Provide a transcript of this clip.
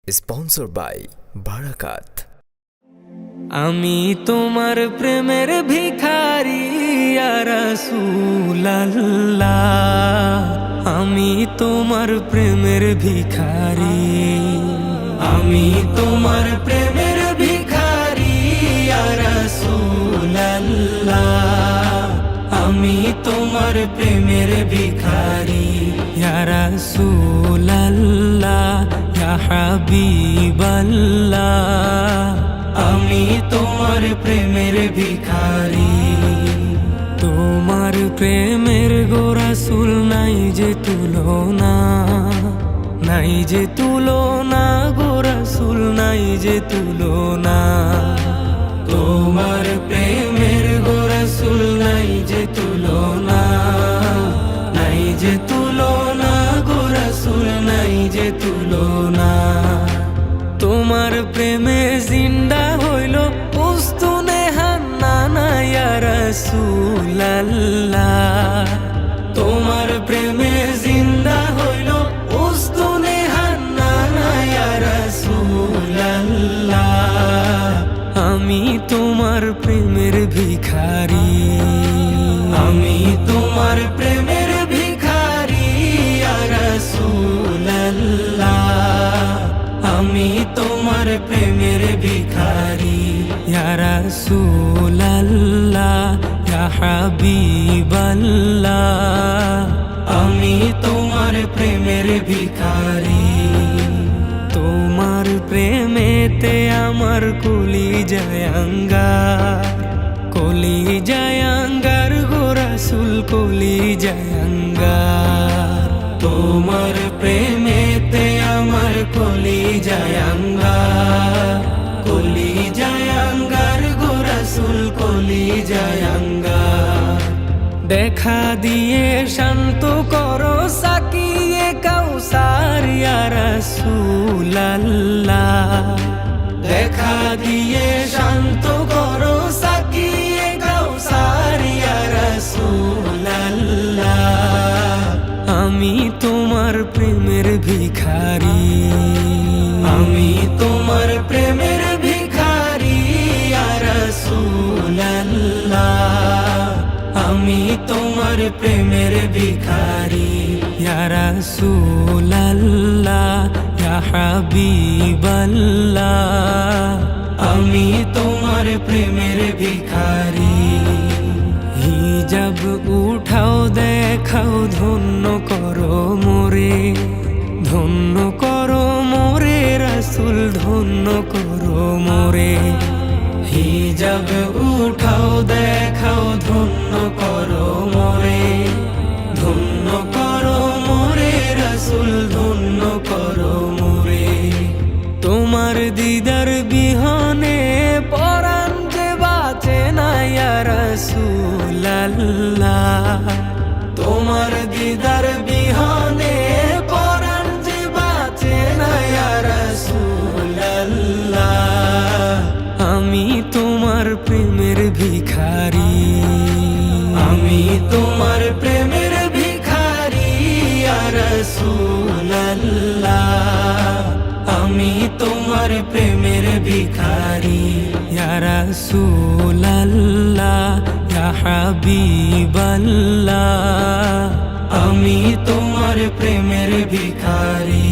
Sponsor by বারাকাত। আমি তোমার প্রেমের ভিখারি ইয়া রাসূলুল্লাহ, আমি তোমার প্রেমের ভিখারি, আমি তোমার প্রেমের ভিখারি ইয়া রাসূলুল্লাহ, আমি তোমার প্রেমের ভিখারি ইয়া রাসূলুল্লাহ, ইয়া হাবিবাল্লাহ, আমি তোমার প্রেমের ভিখারি। তোমার প্রেমের গো রাসূল নাই যে তুলনা, নাই যে তুলনা গো রাসূল, নাই যে তুলনা। তোমার প্রেমের গো রাসূল নাই যে তুলনা, নাই যে তুলনা গো রাসূল, নাই যে তুলনা। তোমার প্রেমে জিন্দা হইল উস্তুনে হান্নানা ইয়া রাসূলুল্লাহ, তোমার প্রেমে জিন্দা হইল উস্তুনে হান্নানা ইয়া রাসূলুল্লাহ, আমি তোমার প্রেমের ভিখারি, আমি তোমার প্রেমের ভিখারি ইয়া রাসূলুল্লাহ, আমি তোমার প্রেমের ভিখারি ইয়া রাসূলুল্লাহ, ইয়া হাবিবাল্লাহ, আমি তোমার প্রেমের ভিখারি। তোমার প্রেমেতে আমার কলিজায় আঙ্গার, কলিজায় আঙ্গার গো রাসূল, কলিজায় আঙ্গার। তোমার প্রেমেতে আমার কলিজায় আঙ্গার, কলিজায় আঙ্গার গো রাসূল, কলিজায় আঙ্গার। দেখা দিয়ে শান্ত করো সাকিয়ে কাউসার ইয়া রাসূলুল্লাহ, দেখা দিয়ে শান্ত করো সাকিয়ে কাউসার ইয়া রাসূলুল্লাহ, আমি তোমার প্রেমের ভিখারি, আমি তোমার প্রেমের ভিখারি ইয়া রাসূলুল্লাহ, আমি তোমার প্রেমের ভিখারি ইয়া রাসূলুল্লাহ, ইয়া হাবিবাল্লাহ, আমি তোমার প্রেমের ভিখারি। হিজাব উঠাও দেখাও ধন্য করো মোরে, ধন্য করো মোরে রাসূল, ধন্য করো মোরে। হিজাব উঠাও দেখাও ধন্য করো মোরে, ধন্য করো মোরে রাসূল, ধন্য করো মোরে। তোমার দিদার বিহনে পরাণ যে বাঁচে না ইয়া রাসূলুল্লাহ, তোমার দিদার বিহনে পরাণ যে বাঁচে না ইয়া রাসূলুল্লাহ, আমি তোমার প্রেমের ভিখারি, আমি তোমার প্রেমের ভিখারি ইয়া রাসূলুল্লাহ, আমি তোমার প্রেমের ভিখারি ইয়া রাসূলুল্লাহ, ইয়া হাবিবাল্লাহ, আমি তোমার প্রেমের ভিখারি।